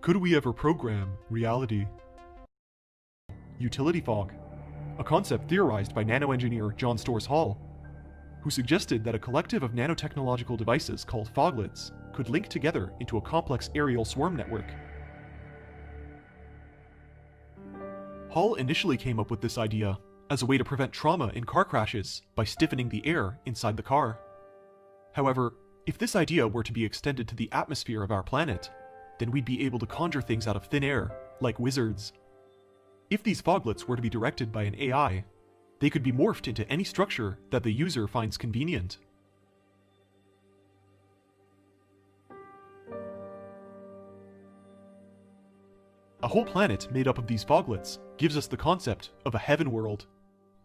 Could we ever program reality? Utility fog, a concept theorized by nanoengineer John Storrs Hall, who suggested that a collective of nanotechnological devices called Foglets could link together into a complex aerial swarm network. Hall initially came up with this idea as a way to prevent trauma in car crashes by stiffening the air inside the car. However, if this idea were to be extended to the atmosphere of our planet, then we'd be able to conjure things out of thin air, like wizards. If these foglets were to be directed by an AI, they could be morphed into any structure that the user finds convenient. A whole planet made up of these foglets gives us the concept of a heaven world,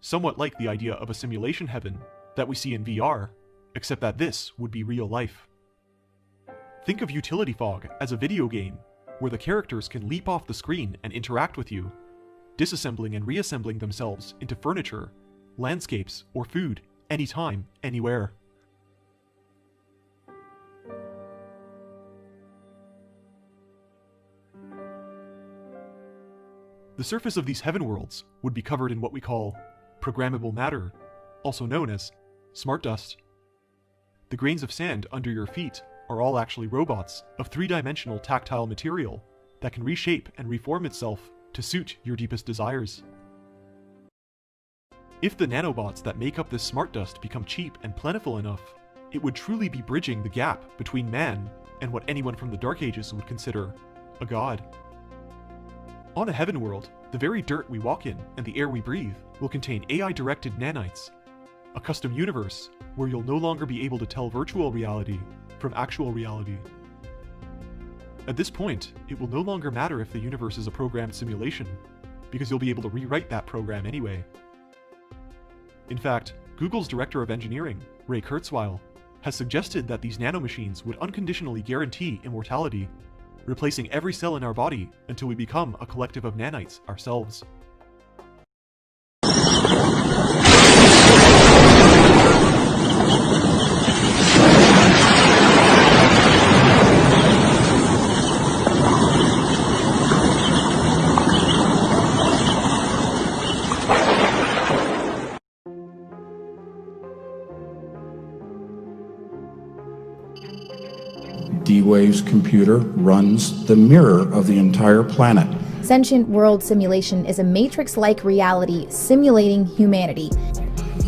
somewhat like the idea of a simulation heaven that we see in VR, except that this would be real life. Think of utility fog as a video game, where the characters can leap off the screen and interact with you, disassembling and reassembling themselves into furniture, landscapes, or food, anytime, anywhere. The surface of these heaven worlds would be covered in what we call programmable matter, also known as smart dust. The grains of sand under your feet are all actually robots of three-dimensional tactile material that can reshape and reform itself to suit your deepest desires. If the nanobots that make up this smart dust become cheap and plentiful enough, it would truly be bridging the gap between man and what anyone from the Dark Ages would consider a god. On a heaven world, the very dirt we walk in and the air we breathe will contain AI-directed nanites, a custom universe where you'll no longer be able to tell virtual reality from actual reality. At this point, it will no longer matter if the universe is a programmed simulation, because you'll be able to rewrite that program anyway. In fact, Google's director of engineering, Ray Kurzweil, has suggested that these nanomachines would unconditionally guarantee immortality, replacing every cell in our body until we become a collective of nanites ourselves. D-Wave's computer runs the mirror of the entire planet. Sentient world simulation is a matrix-like reality simulating humanity.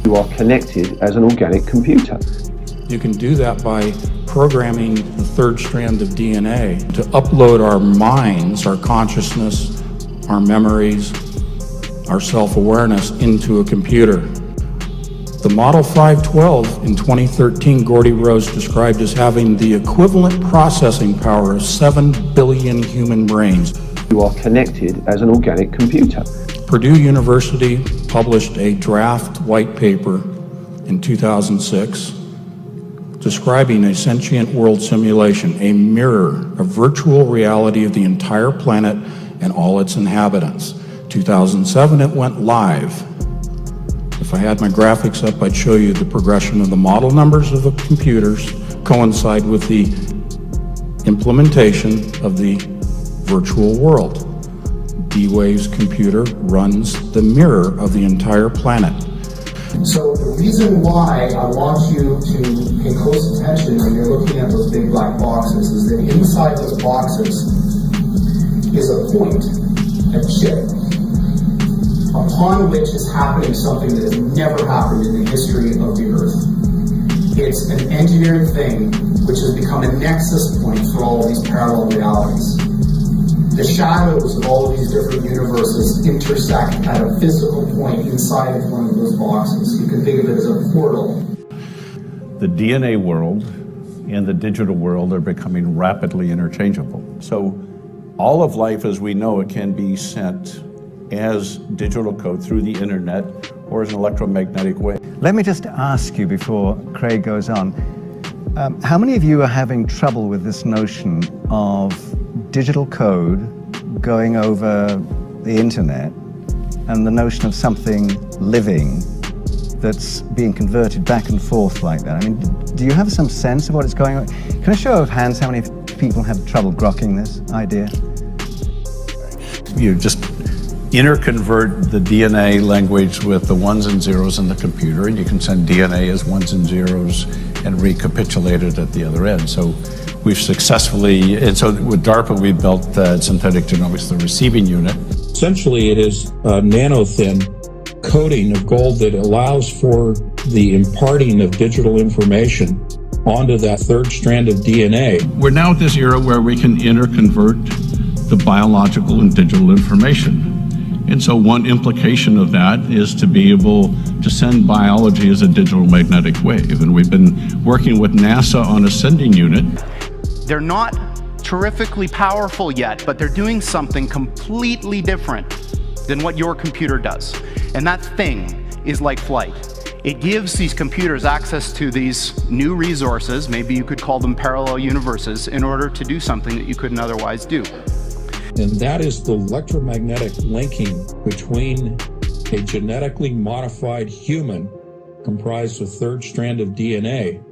You are connected as an organic computer. You can do that by programming the third strand of DNA to upload our minds, our consciousness, our memories, our self-awareness into a computer. The Model 512 in 2013, Gordy Rose described as having the equivalent processing power of 7 billion human brains. You are connected as an organic computer. Purdue University published a draft white paper in 2006 describing a sentient world simulation, a mirror, a virtual reality of the entire planet and all its inhabitants. 2007, it went live. If I had my graphics up, I'd show you the progression of the model numbers of the computers coincide with the implementation of the virtual world. D-Wave's computer runs the mirror of the entire planet. So the reason why I want you to pay close attention when you're looking at those big black boxes is that inside those boxes is a point, a chip, upon which is happening something that has never happened in the history of the Earth. It's an engineered thing which has become a nexus point for all of these parallel realities. The shadows of all of these different universes intersect at a physical point inside of one of those boxes. You can think of it as a portal. The DNA world and the digital world are becoming rapidly interchangeable. So all of life as we know it can be sent as digital code through the internet or as an electromagnetic wave. Let me just ask you before Craig goes on, How many of you are having trouble with this notion of digital code going over the internet and the notion of something living that's being converted back and forth like that? I mean, do you have some sense of what is going on? Can I show of hands how many people have trouble grokking this idea? You just interconvert the DNA language with the ones and zeros in the computer, and you can send DNA as ones and zeros and recapitulate it at the other end. So we've successfully, and so with DARPA, we built synthetic genomics, the receiving unit. Essentially, it is a nano-thin coating of gold that allows for the imparting of digital information onto that third strand of DNA. We're now at this era where we can interconvert the biological and digital information. And so one implication of that is to be able to send biology as a digital magnetic wave. And we've been working with NASA on a sending unit. They're not terrifically powerful yet, but they're doing something completely different than what your computer does. And that thing is like flight. It gives these computers access to these new resources, maybe you could call them parallel universes, in order to do something that you couldn't otherwise do. And that is the electromagnetic linking between a genetically modified human comprised of third strand of DNA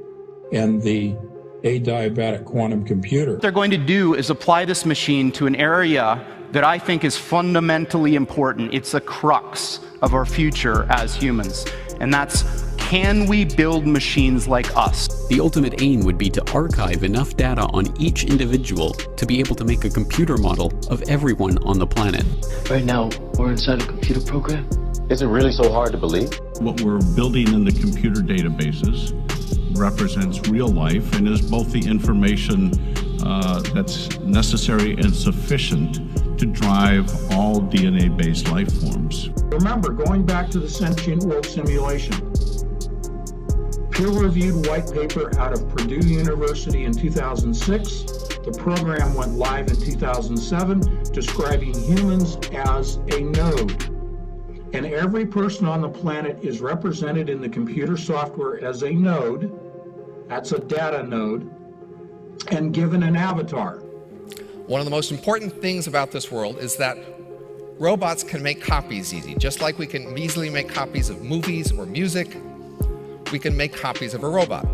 and the adiabatic quantum computer. What they're going to do is apply this machine to an area that I think is fundamentally important. It's the crux of our future as humans. And that's, can we build machines like us? The ultimate aim would be to archive enough data on each individual to be able to make a computer model of everyone on the planet. Right now, we're inside a computer program. Is it really so hard to believe? What we're building in the computer databases represents real life and is both the information that's necessary and sufficient to drive all DNA-based life forms. Remember, going back to the sentient world simulation, peer-reviewed white paper out of Purdue University in 2006. The program went live in 2007, describing humans as a node. And every person on the planet is represented in the computer software as a node. That's a data node, and given an avatar. One of the most important things about this world is that robots can make copies easy. Just like we can easily make copies of movies or music, we can make copies of a robot.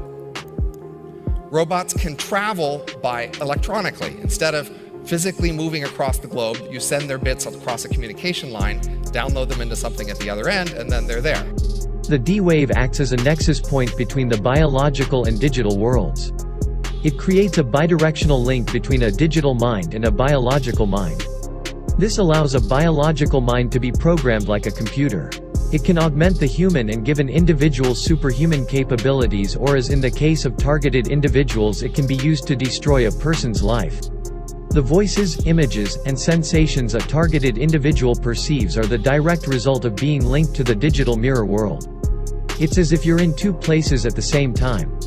Robots can travel electronically. Instead of physically moving across the globe, you send their bits across a communication line, download them into something at the other end, and then they're there. The D-wave acts as a nexus point between the biological and digital worlds. It creates a bidirectional link between a digital mind and a biological mind. This allows a biological mind to be programmed like a computer. It can augment the human and give an individual superhuman capabilities, or as in the case of targeted individuals, it can be used to destroy a person's life. The voices, images, and sensations a targeted individual perceives are the direct result of being linked to the digital mirror world. It's as if you're in two places at the same time.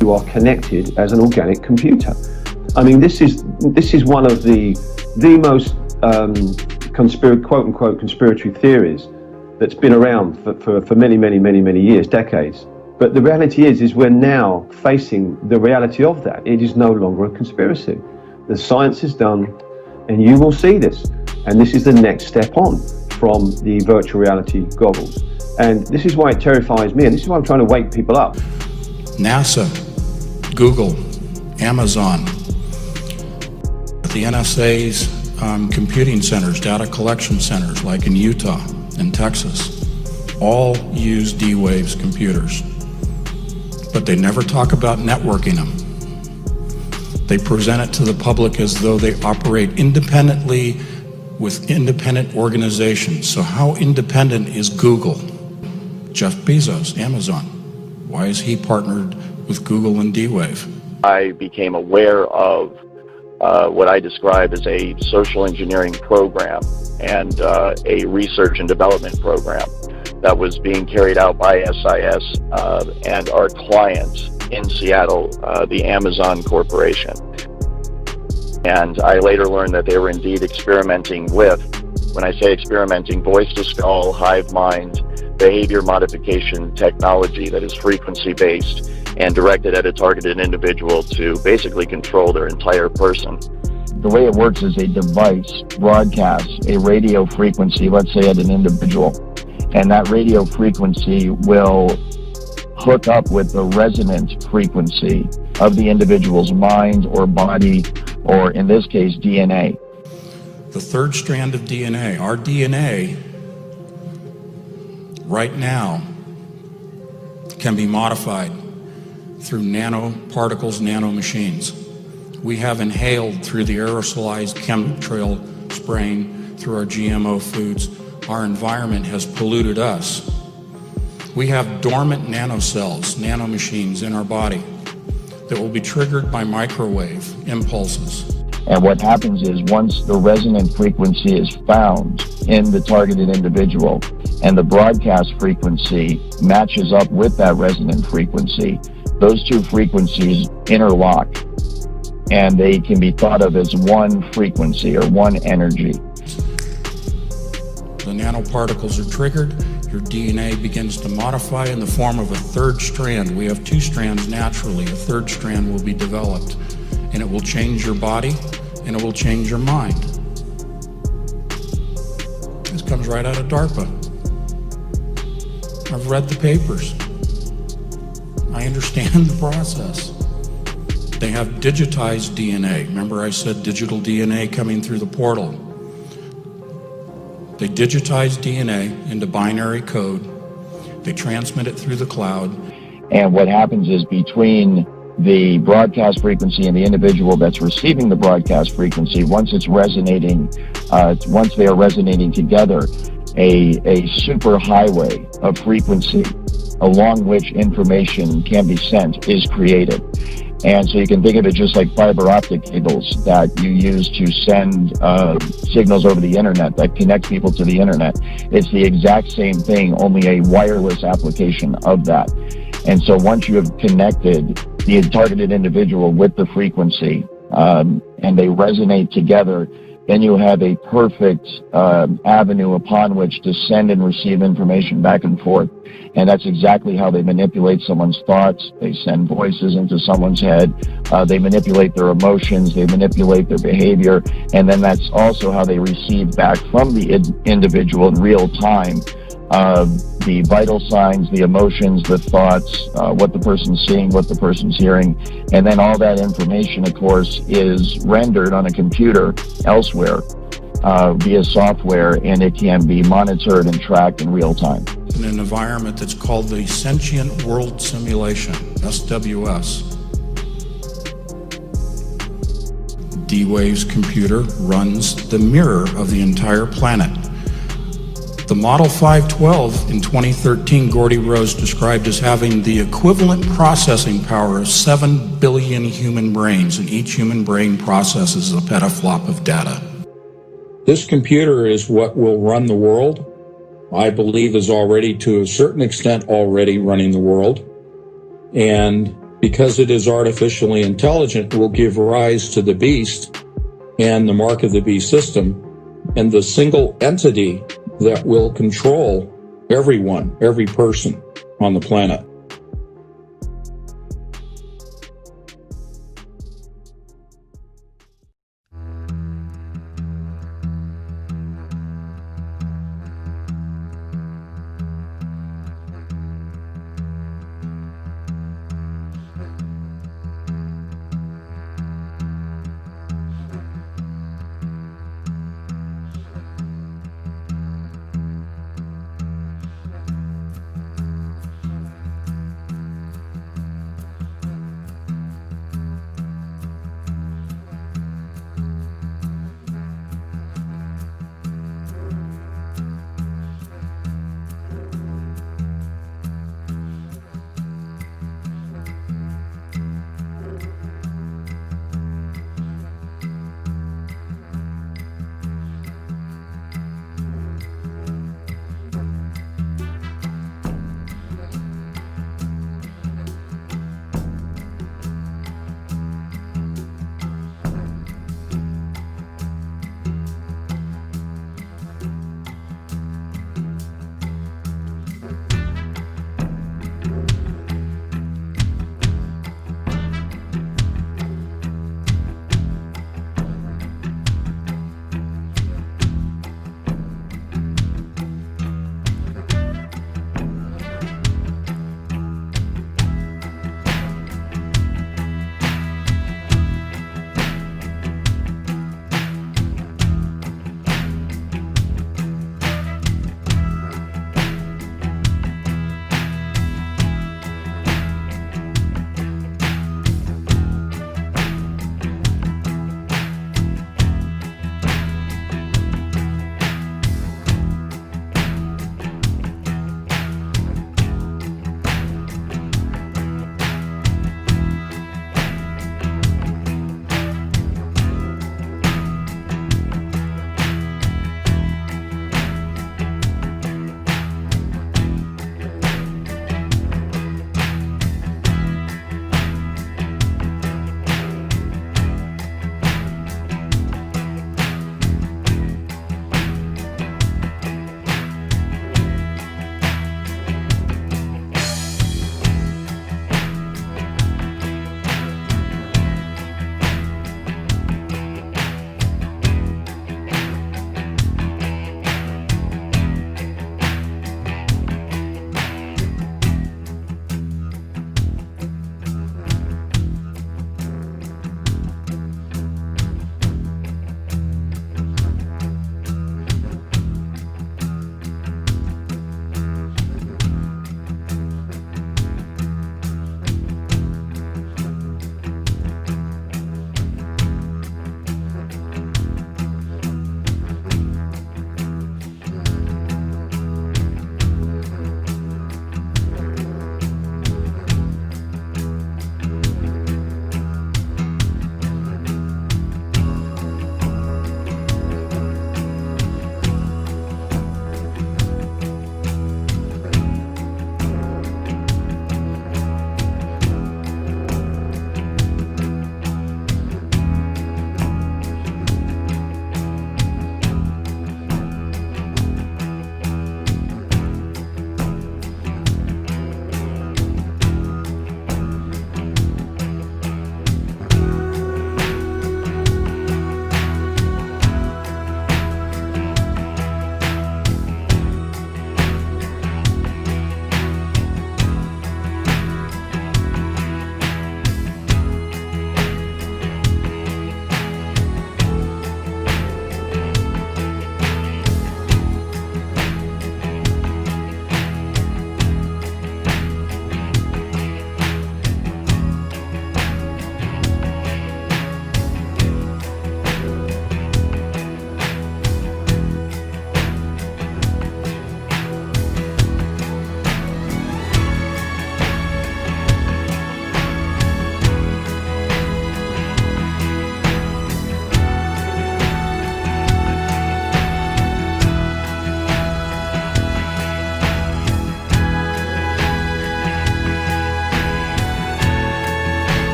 You are connected as an organic computer. I mean, this is one of the most quote-unquote conspiratory theories that's been around for many years, decades. But the reality is we're now facing the reality of that. It is no longer a conspiracy. The science is done, and you will see this. And this is the next step on from the virtual reality goggles. And this is why it terrifies me, and this is why I'm trying to wake people up. NASA, Google, Amazon, the NSA's computing centers, data collection centers like in Utah and Texas, all use D-Waves computers. But they never talk about networking them. They present it to the public as though they operate independently with independent organizations. So how independent is Google? Jeff Bezos, Amazon. Why is he partnered with Google and D-Wave? I became aware of what I describe as a social engineering program and a research and development program that was being carried out by SIS and our client in Seattle, the Amazon Corporation. And I later learned that they were indeed experimenting with, when I say experimenting, voice-to-skull, hive mind, behavior modification technology that is frequency-based and directed at a targeted individual to basically control their entire person. The way it works is a device broadcasts a radio frequency, let's say at an individual, and that radio frequency will hook up with the resonant frequency of the individual's mind or body, or in this case, DNA. The third strand of DNA, our DNA, right now, can be modified through nanoparticles, nanomachines. We have inhaled through the aerosolized chemtrail spraying through our GMO foods. Our environment has polluted us. We have dormant nanocells, nanomachines in our body that will be triggered by microwave impulses. And what happens is once the resonant frequency is found in the targeted individual and the broadcast frequency matches up with that resonant frequency, those two frequencies interlock and they can be thought of as one frequency or one energy. The nanoparticles are triggered, your DNA begins to modify in the form of a third strand. We have two strands naturally, a third strand will be developed, and it will change your body and it will change your mind. This comes right out of DARPA. I've read the papers. I understand the process. They have digitized DNA. Remember I said digital DNA coming through the portal. They digitize DNA into binary code. They transmit it through the cloud. And what happens is between the broadcast frequency and the individual that's receiving the broadcast frequency, once it's resonating, once they are resonating together, a super highway of frequency along which information can be sent is created. And so you can think of it just like fiber optic cables that you use to send signals over the internet that connect people to the internet. It's the exact same thing, only a wireless application of that. And so once you have connected the targeted individual with the frequency and they resonate together, then you have a perfect avenue upon which to send and receive information back and forth. And that's exactly how they manipulate someone's thoughts. They send voices into someone's head. They manipulate their emotions. They manipulate their behavior. And then that's also how they receive back from the individual in real time the vital signs, the emotions, the thoughts, what the person's seeing, what the person's hearing. And then all that information, of course, is rendered on a computer elsewhere via software, and it can be monitored and tracked in real time. In an environment that's called the Sentient World Simulation, SWS. D-Wave's computer runs the mirror of the entire planet. The Model 512 in 2013, Gordy Rose described as having the equivalent processing power of 7 billion human brains, and each human brain processes a petaflop of data. This computer is what will run the world. I believe is already, to a certain extent, already running the world. And because it is artificially intelligent, will give rise to the beast and the mark of the beast system, and the single entity that will control everyone, every person on the planet.